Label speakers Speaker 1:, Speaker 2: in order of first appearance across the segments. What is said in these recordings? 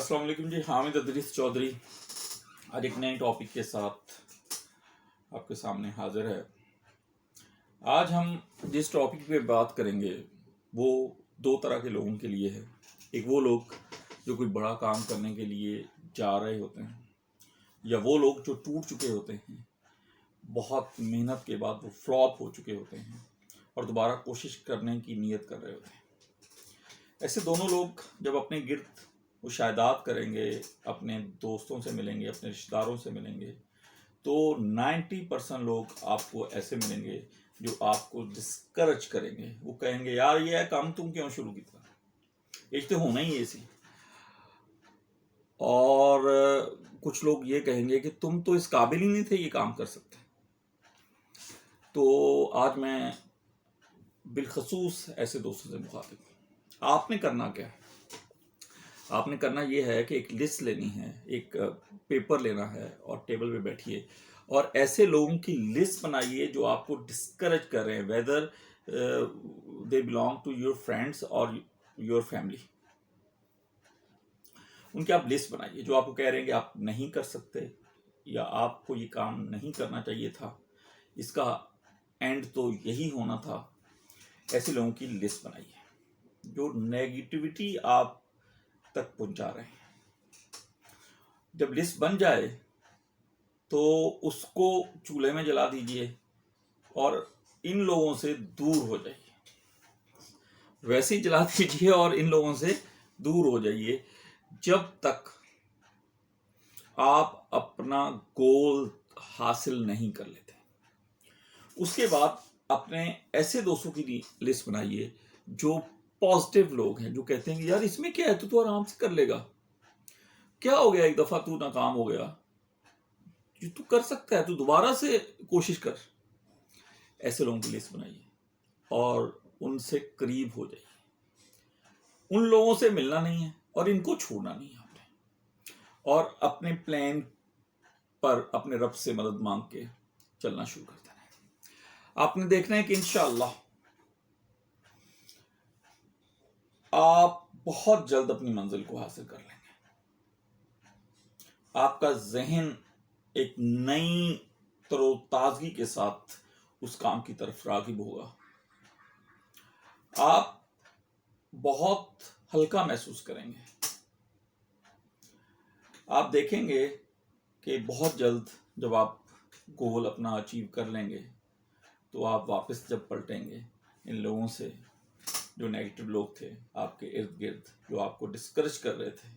Speaker 1: अस्सलाम वालेकुम जी। हामिद अदरीस चौधरी आज एक नए टॉपिक के साथ आपके सामने हाजिर है। आज हम जिस टॉपिक पे बात करेंगे वो दो तरह के लोगों के लिए है। एक वो लोग जो कोई बड़ा काम करने के लिए जा रहे होते हैं, या वो लोग जो टूट चुके होते हैं, बहुत मेहनत के बाद वो फ्लॉप हो चुके होते हैं और दोबारा कोशिश करने की नीयत कर रहे होते हैं। ऐसे दोनों लोग जब अपने गिर्द मुशाहिदात करेंगे, अपने दोस्तों से मिलेंगे, अपने रिश्तेदारों से मिलेंगे, तो 90% लोग आपको ऐसे मिलेंगे जो आपको डिस्करेज करेंगे। वो कहेंगे यार ये काम तुम क्यों शुरू किया, ये तो होना ही ऐसी। और कुछ लोग ये कहेंगे कि तुम तो इस काबिल ही नहीं थे ये काम कर सकते। तो आज मैं बिलखसूस ऐसे दोस्तों से मुखातिब हूँ। आपने करना क्या है? आपने करना ये है कि एक लिस्ट लेनी है, एक पेपर लेना है और टेबल पे बैठिए और ऐसे लोगों की लिस्ट बनाइए जो आपको डिस्करेज कर रहे हैं, whether they belong to your friends और योर फैमिली। उनकी आप लिस्ट बनाइए जो आपको कह रहे हैं कि आप नहीं कर सकते या आपको ये काम नहीं करना चाहिए था, इसका एंड तो यही होना था। ऐसे लोगों की लिस्ट बनाइए जो नेगेटिविटी आप तक पहुंचा रहे हैं। जब लिस्ट बन जाए तो उसको चूल्हे में जला दीजिए और इन लोगों से दूर हो जाइए। वैसे ही जला दीजिए और इन लोगों से दूर हो जाइए जब तक आप अपना गोल हासिल नहीं कर लेते। उसके बाद अपने ऐसे दोस्तों की लिस्ट बनाइए जो पॉजिटिव लोग हैं, जो कहते हैं कि यार इसमें क्या है, तू आराम से कर लेगा, क्या हो गया, एक दफा तू नाकाम हो गया, तू कर सकता है, तू दोबारा से कोशिश कर। ऐसे लोगों की लिस्ट बनाइए और उनसे करीब हो जाइए। उन लोगों से मिलना नहीं है और इनको छोड़ना नहीं है आपने, और अपने प्लान पर अपने रब से मदद मांग के चलना शुरू कर देना है। आपने देखना है कि इंशाअल्लाह आप बहुत जल्द अपनी मंजिल को हासिल कर लेंगे। आपका जहन एक नई तरोताजगी के साथ उस काम की तरफ रागिब होगा। आप बहुत हल्का महसूस करेंगे। आप देखेंगे कि बहुत जल्द जब आप गोल अपना अचीव कर लेंगे तो आप वापस जब पलटेंगे इन लोगों से जो नेगेटिव लोग थे आपके इर्द गिर्द, जो आपको डिस्करेज कर रहे थे,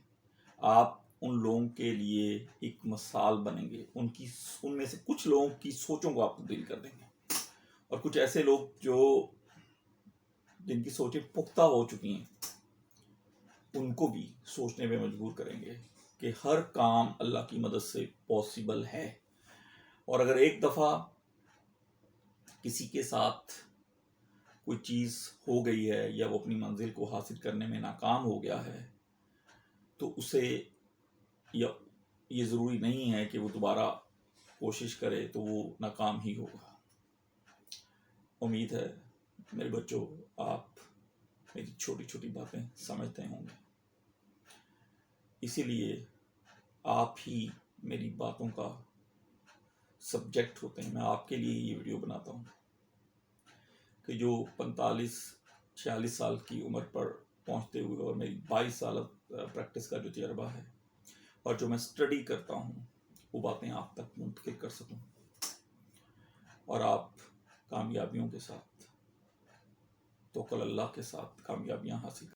Speaker 1: आप उन लोगों के लिए एक मिसाल बनेंगे। उनमें से कुछ लोगों की सोचों को आप तब्दील कर देंगे और कुछ ऐसे लोग जो जिनकी सोचें पुख्ता हो चुकी हैं उनको भी सोचने में मजबूर करेंगे कि हर काम अल्लाह की मदद से पॉसिबल है। और अगर एक दफ़ा किसी के साथ कोई चीज़ हो गई है या वो अपनी मंजिल को हासिल करने में नाकाम हो गया है तो उसे या ये ज़रूरी नहीं है कि वो दोबारा कोशिश करे तो वो नाकाम ही होगा। उम्मीद है मेरे बच्चों आप मेरी छोटी छोटी बातें समझते होंगे, इसीलिए आप ही मेरी बातों का सब्जेक्ट होते हैं। मैं आपके लिए ये वीडियो बनाता हूँ कि जो 45-46 साल की उम्र पर पहुँचते हुए और मेरी 22 साल प्रैक्टिस का जो तजर्बा है और जो मैं स्टडी करता हूँ वो बातें आप तक मुंतकिल कर सकूँ और आप कामयाबियों के साथ, तवक्कुल अल्लाह के साथ कामयाबियाँ हासिल